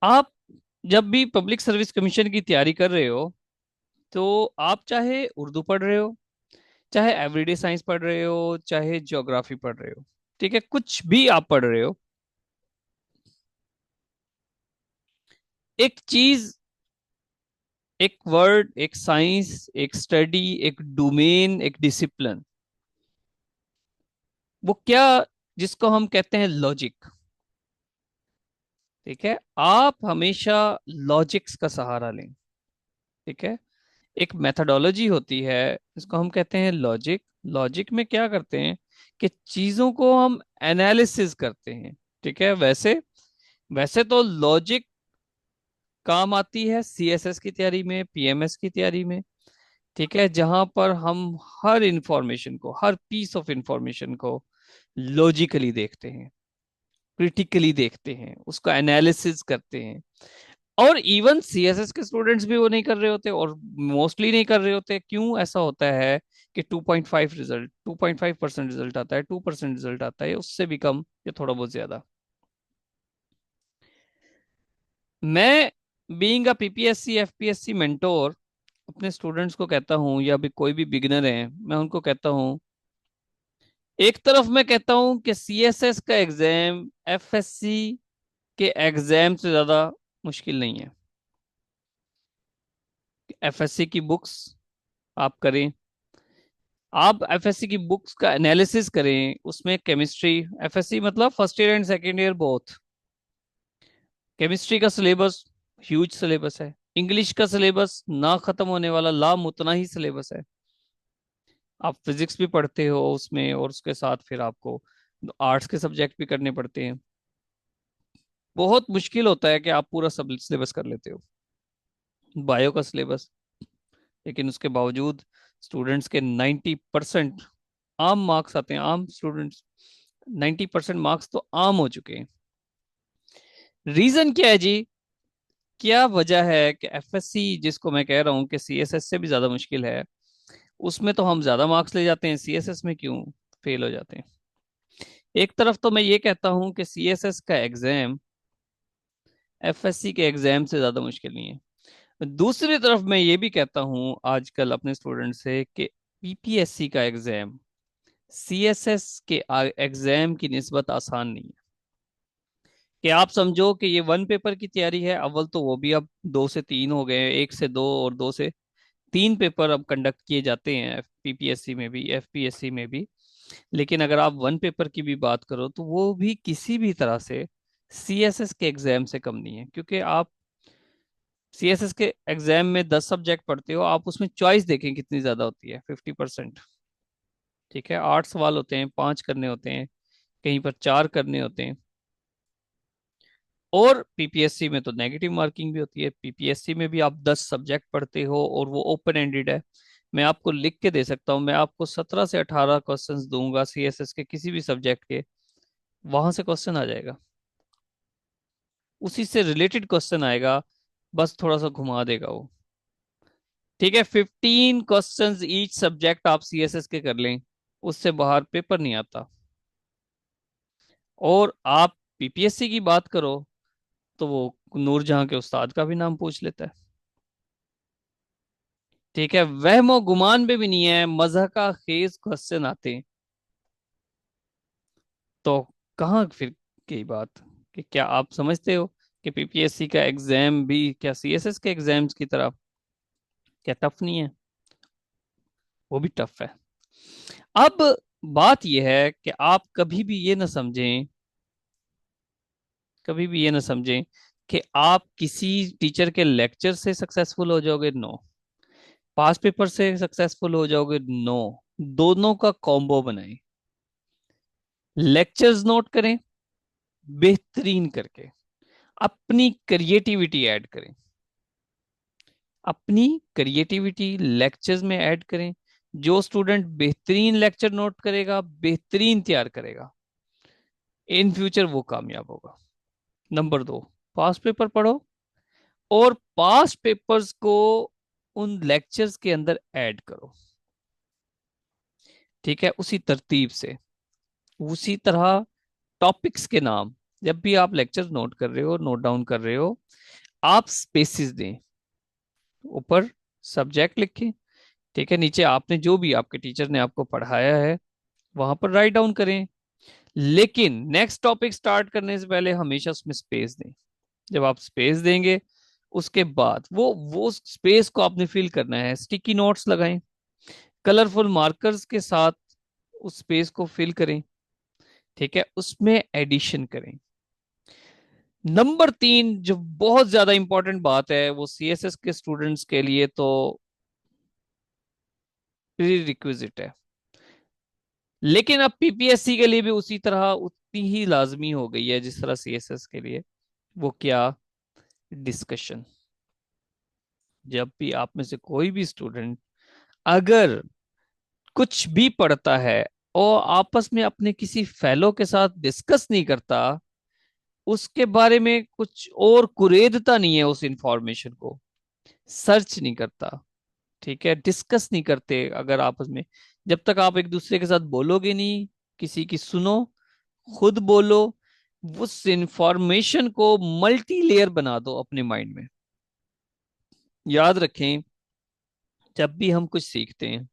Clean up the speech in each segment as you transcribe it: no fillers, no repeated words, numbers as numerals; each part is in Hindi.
आप जब भी पब्लिक सर्विस कमीशन की तैयारी कर रहे हो, तो आप चाहे उर्दू पढ़ रहे हो, चाहे एवरीडे साइंस पढ़ रहे हो, चाहे ज्योग्राफी पढ़ रहे हो, ठीक है, कुछ भी आप पढ़ रहे हो, एक चीज, एक वर्ड, एक साइंस, एक स्टडी, एक डोमेन, एक डिसिप्लिन, वो क्या, जिसको हम कहते हैं लॉजिक। ठीक है, आप हमेशा लॉजिक्स का सहारा लें। ठीक है, एक मेथोडोलॉजी होती है, इसको हम कहते हैं लॉजिक। लॉजिक में क्या करते हैं कि चीजों को हम एनालिसिस करते हैं। ठीक है, वैसे वैसे तो लॉजिक काम आती है सीएसएस की तैयारी में, पीएमएस की तैयारी में। ठीक है, जहां पर हम हर इंफॉर्मेशन को, हर पीस ऑफ इंफॉर्मेशन को लॉजिकली देखते हैं, क्रिटिकली देखते हैं, उसका एनालिसिस करते हैं। और इवन सीएसएस के स्टूडेंट्स भी वो नहीं कर रहे होते, और मोस्टली नहीं कर रहे होते। क्यों ऐसा होता है कि 2.5 रिजल्ट, 2.5% रिजल्ट आता है, 2% रिजल्ट आता है, उससे भी कम या थोड़ा बहुत ज्यादा। मैं being a PPSC FPSC mentor अपने स्टूडेंट्स को कहता हूँ, या भी कोई भी बिगिनर है, मैं उनको कहता हूँ, एक तरफ मैं कहता हूँ कि सीएसएस का एग्जाम एफएससी के एग्जाम से ज्यादा मुश्किल नहीं है। एफएससी की बुक्स आप करें, आप एफएससी की बुक्स का एनालिसिस करें, उसमें केमिस्ट्री, एफएससी मतलब first year and second year both, chemistry का सिलेबस ह्यूज सिलेबस है, इंग्लिश का सिलेबस ना खत्म होने वाला लाम उतना ही सिलेबस है। आप फिजिक्स भी पढ़ते हो उसमें, और उसके साथ फिर आपको आर्ट्स के सब्जेक्ट भी करने पड़ते हैं। बहुत मुश्किल होता है कि आप पूरा सब सिलेबस कर लेते हो, बायो का सिलेबस। लेकिन उसके बावजूद स्टूडेंट्स के 90% आम मार्क्स आते हैं, आम स्टूडेंट्स, 90% मार्क्स तो आम हो चुके हैं। रीजन क्या है जी? क्या वजह है कि एफएससी, जिसको मैं कह रहा हूँ कि सीएसएस से भी ज्यादा मुश्किल है, उसमें तो हम ज्यादा मार्क्स ले जाते हैं, सीएसएस में क्यों फेल हो जाते हैं? एक तरफ तो मैं ये कहता हूँ कि सीएसएस का एग्जाम एफएससी के एग्जाम से ज्यादा मुश्किल नहीं है। दूसरी तरफ मैं ये भी कहता हूँ आजकल अपने स्टूडेंट से कि पीपीएससी का एग्जाम सीएसएस के एग्जाम की निस्बत आसान नहीं है। कि आप समझो कि ये वन पेपर की तैयारी है, अव्वल तो वो भी अब 2 से 3 हो गए हैं, 1 से 2 और 2 से 3 पेपर अब कंडक्ट किए जाते हैं पीपीएससी में भी, एफपीएससी में भी। लेकिन अगर आप वन पेपर की भी बात करो, तो वो भी किसी भी तरह से सीएसएस के एग्जाम से कम नहीं है। क्योंकि आप सीएसएस के एग्जाम में 10 सब्जेक्ट पढ़ते हो, आप उसमें चॉइस देखें कितनी ज्यादा होती है, 50%। ठीक है, 8 सवाल होते हैं, 5 करने होते हैं, कहीं पर 4 करने होते हैं। और पीपीएससी में तो नेगेटिव मार्किंग भी होती है। पीपीएससी में भी आप 10 सब्जेक्ट पढ़ते हो, और वो ओपन एंडेड है। मैं आपको लिख के दे सकता हूँ, मैं आपको 17 से 18 क्वेश्चंस दूंगा सीएसएस के किसी भी सब्जेक्ट के, वहां से क्वेश्चन आ जाएगा, उसी से रिलेटेड क्वेश्चन आएगा, बस थोड़ा सा घुमा देगा वो। ठीक है, 15 क्वेश्चंस ईच सब्जेक्ट आप सीएसएस के कर लें, उससे बाहर पेपर नहीं आता। और आप पीपीएससी की बात करो, तो वो नूरजहां के उस्ताद का भी नाम पूछ लेता है। ठीक है, वहमो गुमान पे भी नहीं है, मजह का खेज क्वेश्चन आते हैं। तो कहाँ फिर की बात, कि क्या आप समझते हो कि पीपीएससी का एग्जाम भी क्या सीएसएस के एग्जाम्स की तरह क्या टफ नहीं है? वो भी टफ है। अब बात यह है कि आप कभी भी ये ना समझें, कभी भी ये ना समझें कि आप किसी टीचर के लेक्चर से सक्सेसफुल हो जाओगे, नो। पास पेपर से सक्सेसफुल हो जाओगे, नो। दोनों का कॉम्बो बनाएं, लेक्चर्स नोट करें बेहतरीन करके, अपनी क्रिएटिविटी ऐड करें, अपनी क्रिएटिविटी लेक्चर्स में ऐड करें। जो स्टूडेंट बेहतरीन लेक्चर नोट करेगा, बेहतरीन तैयार करेगा, इन फ्यूचर वो कामयाब होगा। नंबर 2, पास पेपर पढ़ो, और पास पेपर्स को उन लेक्चर्स के अंदर ऐड करो। ठीक है, उसी तरतीब से, उसी तरह टॉपिक्स के नाम, जब भी आप लेक्चर नोट कर रहे हो, नोट डाउन कर रहे हो, आप स्पेसिस दें। ऊपर सब्जेक्ट लिखें, ठीक है, नीचे आपने जो भी आपके टीचर ने आपको पढ़ाया है वहां पर राइट डाउन करें। लेकिन नेक्स्ट टॉपिक स्टार्ट करने से पहले हमेशा उसमें स्पेस दें। जब आप स्पेस देंगे, उसके बाद वो स्पेस को आपने फिल करना है। स्टिकी नोट्स लगाएं, कलरफुल मार्कर्स के साथ उस स्पेस को फिल करें, ठीक है, उसमें एडिशन करें। नंबर 3 जो बहुत ज्यादा इंपॉर्टेंट बात है, वो सीएसएस के स्टूडेंट्स के लिए तो प्री रिक्विजिट है, लेकिन अब पीपीएससी के लिए भी उसी तरह उतनी ही लाजमी हो गई है जिस तरह सीएसएस के लिए। वो क्या? डिस्कशन। जब भी आप में से कोई भी स्टूडेंट अगर कुछ भी पढ़ता है और आपस में अपने किसी फेलो के साथ डिस्कस नहीं करता, उसके बारे में कुछ और कुरेदता नहीं है, उस इंफॉर्मेशन को सर्च नहीं करता, ठीक है, डिस्कस नहीं करते अगर आपस में, जब तक आप एक दूसरे के साथ बोलोगे नहीं, किसी की सुनो, खुद बोलो, उस इंफॉर्मेशन को मल्टी लेयर बना दो अपने माइंड में। याद रखें, जब भी हम कुछ सीखते हैं,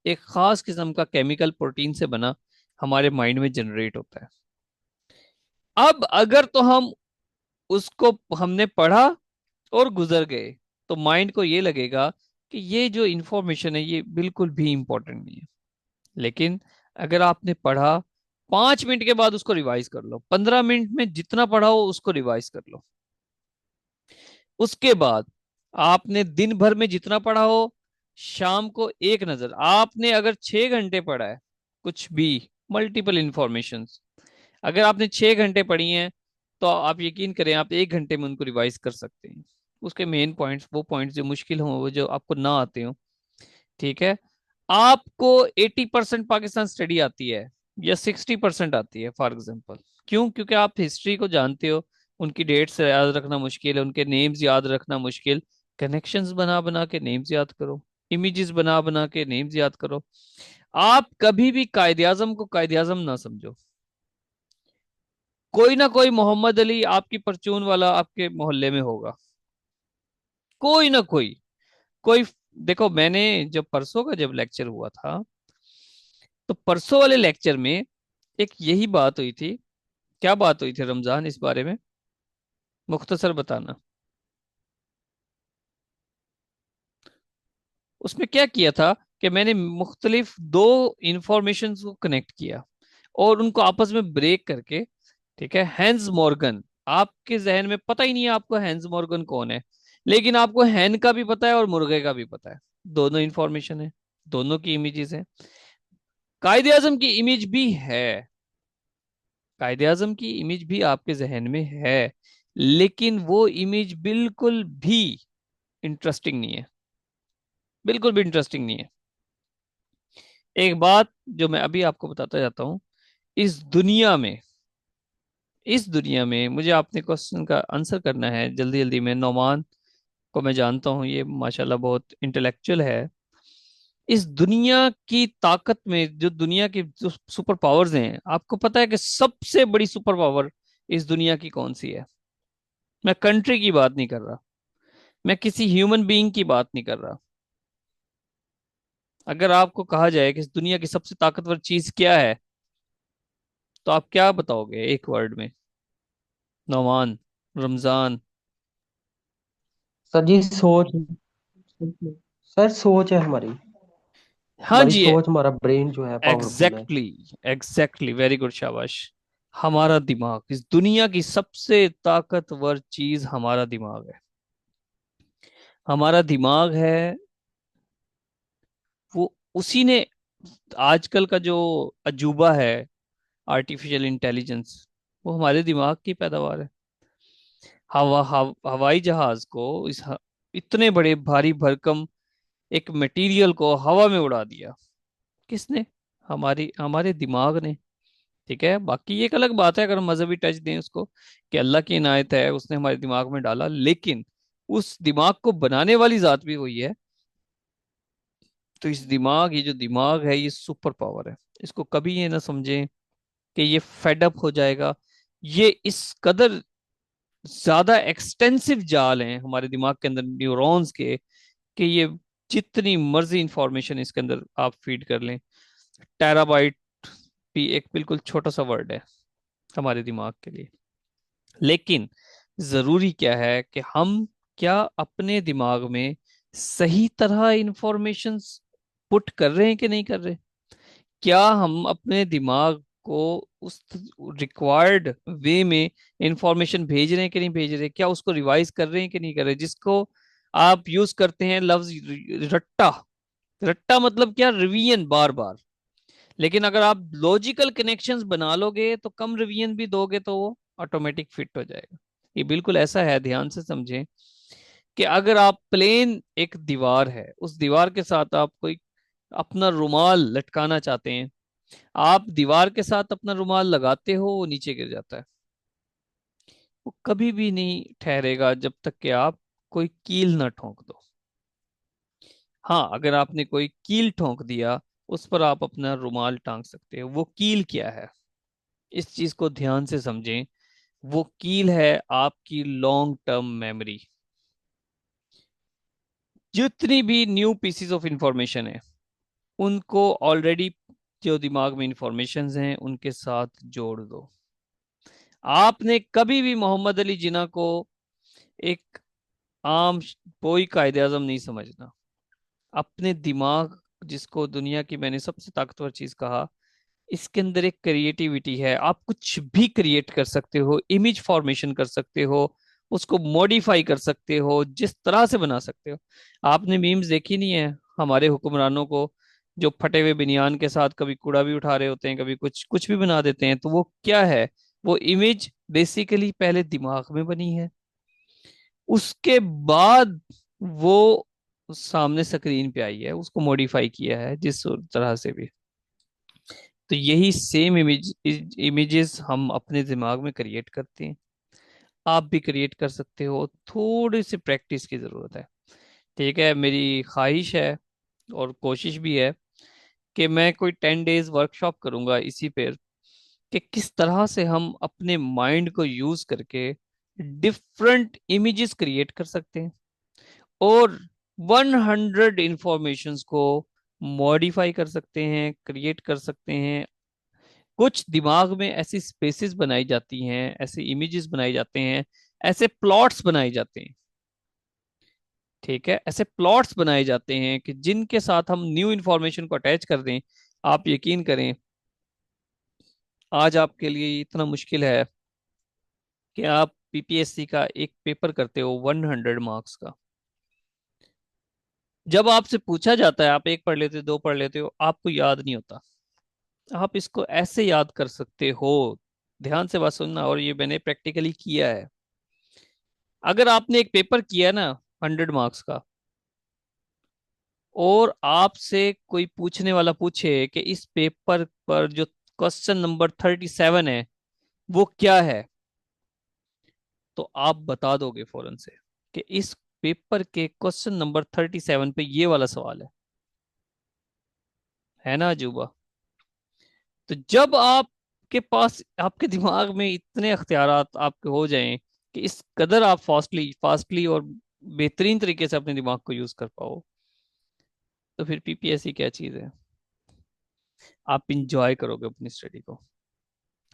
एक खास किस्म का केमिकल प्रोटीन से बना हमारे माइंड में जनरेट होता है। अब अगर तो हम उसको हमने पढ़ा और गुजर गए, तो माइंड को ये लगेगा कि ये जो इंफॉर्मेशन है ये बिल्कुल भी इंपॉर्टेंट नहीं है। लेकिन अगर आपने पढ़ा, 5 मिनट के बाद उसको रिवाइज कर लो, 15 मिनट में जितना पढ़ा हो उसको रिवाइज कर लो। उसके बाद आपने दिन भर में जितना पढ़ा हो, शाम को एक नजर, आपने अगर 6 घंटे पढ़ा है कुछ भी, मल्टीपल इंफॉर्मेशंस, अगर आपने 6 घंटे पढ़ी हैं, तो आप यकीन करें आप 1 घंटे में उनको रिवाइज कर सकते हैं। उसके मेन पॉइंट्स, वो पॉइंट्स जो मुश्किल हों, वो जो आपको ना आते हो, ठीक है। आपको 80% पाकिस्तान स्टडी आती है या 60% आती है फॉर एग्जाम्पल, क्यों? क्योंकि आप हिस्ट्री को जानते हो, उनकी डेट्स याद रखना मुश्किल है, उनके नेम्स याद रखना मुश्किल, कनेक्शंस बना बना के नेम्स याद करो, इमेजेस बना बना के नेम्स याद करो। आप कभी भी कायदे आजम को कायदे आजम ना समझो। कोई ना कोई मोहम्मद अली आपकी परचून वाला आपके मोहल्ले में होगा, कोई ना कोई, कोई। देखो, मैंने जब परसों का जब लेक्चर हुआ था, तो परसों वाले लेक्चर में एक यही बात हुई थी। क्या बात हुई थी रमजान, इस बारे में मुख्तसर बताना। उसमें क्या किया था कि मैंने मुख्तलिफ दो इंफॉर्मेशन को कनेक्ट किया और उनको आपस में ब्रेक करके, ठीक है, हैंस मॉर्गन, आपके जहन में पता ही नहीं है आपको हैंस मॉर्गन कौन है, लेकिन आपको हैन का भी पता है और मुर्गे का भी पता है। दोनों इंफॉर्मेशन है, दोनों की इमेजेस हैं। कायदे आजम की इमेज भी है, कायदे आजम की इमेज भी आपके जहन में है, लेकिन वो इमेज बिल्कुल भी इंटरेस्टिंग नहीं है, बिल्कुल भी इंटरेस्टिंग नहीं है। एक बात जो मैं अभी आपको बताता जाता हूँ, इस दुनिया में, इस दुनिया में मुझे आपने क्वेश्चन का आंसर करना है जल्दी जल्दी में। नौमान को मैं जानता हूँ, ये माशाल्लाह बहुत इंटेलेक्चुअल है। इस दुनिया की ताकत में, जो दुनिया की जो सुपर पावर्स हैं, आपको पता है कि सबसे बड़ी सुपर पावर इस दुनिया की कौन सी है? मैं कंट्री की बात नहीं कर रहा, मैं किसी ह्यूमन बीइंग की बात नहीं कर रहा। अगर आपको कहा जाए कि इस दुनिया की सबसे ताकतवर चीज क्या है, तो आप क्या बताओगे एक वर्ड में? नौमान, रमजान। सर जी सोच। सर सोच है हमारी। हाँ हमारी जी, सोच, हमारा ब्रेन जो है पावरफुल है। एग्जैक्टली, एग्जैक्टली, वेरी गुड, शाबाश। हमारा दिमाग, इस दुनिया की सबसे ताकतवर चीज हमारा दिमाग है। हमारा दिमाग है, वो उसी ने, आजकल का जो अजूबा है आर्टिफिशियल इंटेलिजेंस, वो हमारे दिमाग की पैदावार है। हवाई जहाज को इतने बड़े भारी भरकम एक मटेरियल को हवा में उड़ा दिया, किसने? हमारे दिमाग ने, ठीक है। बाकी ये एक अलग बात है अगर हम मजहबी टच दें उसको, कि अल्लाह की इनायत है, उसने हमारे दिमाग में डाला, लेकिन उस दिमाग को बनाने वाली जात भी वही है। तो इस दिमाग, ये जो दिमाग है, ये सुपर पावर है। इसको कभी ये ना समझें कि ये फेड अप हो जाएगा, ये इस कदर ज्यादा एक्सटेंसिव जाल हैं हमारे दिमाग के अंदर न्यूरॉन्स के, कि ये जितनी मर्जी इंफॉर्मेशन इसके अंदर आप फीड कर लें। टेराबाइट भी एक बिल्कुल छोटा सा वर्ड है हमारे दिमाग के लिए। लेकिन जरूरी क्या है कि हम क्या अपने दिमाग में सही तरह इंफॉर्मेशन पुट कर रहे हैं कि नहीं कर रहे। क्या हम अपने दिमाग को उस रिक्वायर्ड वे में इंफॉर्मेशन भेज रहे हैं कि नहीं भेज रहे, क्या उसको रिवाइज कर रहे हैं कि नहीं कर रहे। जिसको आप यूज करते हैं लफ्ज रट्टा। रट्टा मतलब क्या, रिवीजन बार बार। लेकिन अगर आप लॉजिकल कनेक्शंस बना लोगे तो कम रिवीजन भी दोगे तो वो ऑटोमेटिक फिट हो जाएगा। ये बिल्कुल ऐसा है, ध्यान से समझें कि अगर आप प्लेन एक दीवार है, उस दीवार के साथ आप कोई अपना रुमाल लटकाना चाहते हैं, आप दीवार के साथ अपना रुमाल लगाते हो वो नीचे गिर जाता है। वो कभी भी नहीं ठहरेगा जब तक कि आप कोई कील ना ठोक दो। हाँ, अगर आपने कोई कील ठोक दिया, उस पर आप अपना रुमाल टांग सकते हो। वो कील क्या है, इस चीज को ध्यान से समझें। वो कील है आपकी लॉन्ग टर्म मेमोरी। जितनी भी न्यू पीसीज ऑफ इंफॉर्मेशन है, उनको ऑलरेडी जो दिमाग में इंफॉर्मेशन हैं उनके साथ जोड़ दो। आपने कभी भी मोहम्मद अली जिन्ना को एक आम कोई कायदे आजम नहीं समझना। अपने दिमाग, जिसको दुनिया की मैंने सबसे ताकतवर चीज कहा, इसके अंदर एक क्रिएटिविटी है। आप कुछ भी क्रिएट कर सकते हो, इमेज फॉर्मेशन कर सकते हो, उसको मॉडिफाई कर सकते हो, जिस तरह से बना सकते हो। आपने मीम्स देखी नहीं है हमारे हुक्मरानों को, जो फटे हुए बनियान के साथ कभी कूड़ा भी उठा रहे होते हैं, कभी कुछ कुछ भी बना देते हैं। तो वो क्या है, वो इमेज बेसिकली पहले दिमाग में बनी है, उसके बाद वो सामने स्क्रीन पे आई है, उसको मॉडिफाई किया है जिस तरह से भी। तो यही सेम इमेजेस हम अपने दिमाग में क्रिएट करते हैं। आप भी क्रिएट कर सकते हो, थोड़ी सी प्रैक्टिस की जरूरत है। ठीक है, मेरी ख्वाहिश है और कोशिश भी है कि मैं कोई 10 डेज वर्कशॉप करूंगा इसी पे, कि किस तरह से हम अपने माइंड को यूज करके डिफरेंट इमेजेस क्रिएट कर सकते हैं, और 100 इंफॉर्मेशंस को मॉडिफाई कर सकते हैं, क्रिएट कर सकते हैं। कुछ दिमाग में ऐसी स्पेसेस बनाई जाती हैं, ऐसे इमेजेस बनाए जाते हैं, ऐसे प्लॉट्स बनाए जाते हैं। ठीक है, ऐसे प्लॉट्स बनाए जाते हैं कि जिनके साथ हम न्यू इंफॉर्मेशन को अटैच कर दें। आप यकीन करें, आज आपके लिए इतना मुश्किल है कि आप पीपीएससी का एक पेपर करते हो 100 मार्क्स का। जब आपसे पूछा जाता है, आप एक पढ़ लेते हो, दो पढ़ लेते हो, आपको याद नहीं होता। आप इसको ऐसे याद कर सकते हो। ध्यान से बात सुनना, और ये मैंने प्रैक्टिकली किया है। अगर आपने एक पेपर किया ना 100 मार्क्स का, और आपसे कोई पूछने वाला पूछे कि इस पेपर पर जो क्वेश्चन नंबर 37 है वो क्या है, तो आप बता दोगे फौरन से कि इस पेपर के क्वेश्चन नंबर 37 पे ये वाला सवाल है ना अजूबा। तो जब आपके पास, आपके दिमाग में इतने अख्तियारात आपके हो जाएं कि इस कदर आप फास्टली फास्टली और बेहतरीन तरीके से अपने दिमाग को यूज कर पाओ, तो फिर पीपीएससी क्या चीज है। आप इंजॉय करोगे अपनी स्टडी को।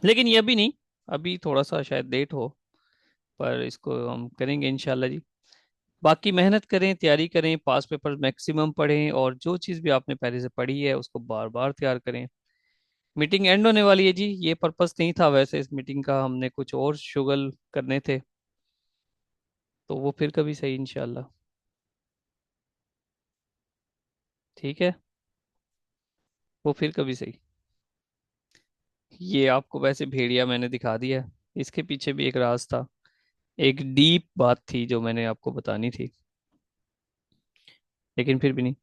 लेकिन ये अभी नहीं, अभी थोड़ा सा शायद लेट हो, पर इसको हम करेंगे इंशाल्लाह जी। बाकी मेहनत करें, तैयारी करें, पास पेपर मैक्सिमम पढ़ें, और जो चीज़ भी आपने पहले से पढ़ी है उसको बार बार तैयार करें। मीटिंग एंड होने वाली है जी, ये पर्पस नहीं था वैसे इस मीटिंग का, हमने कुछ और शुगल करने थे। तो वो फिर कभी सही इंशाल्लाह। ठीक है, वो फिर कभी सही। ये आपको वैसे भेड़िया मैंने दिखा दिया, इसके पीछे भी एक राज था, एक डीप बात थी जो मैंने आपको बतानी थी, लेकिन फिर भी नहीं।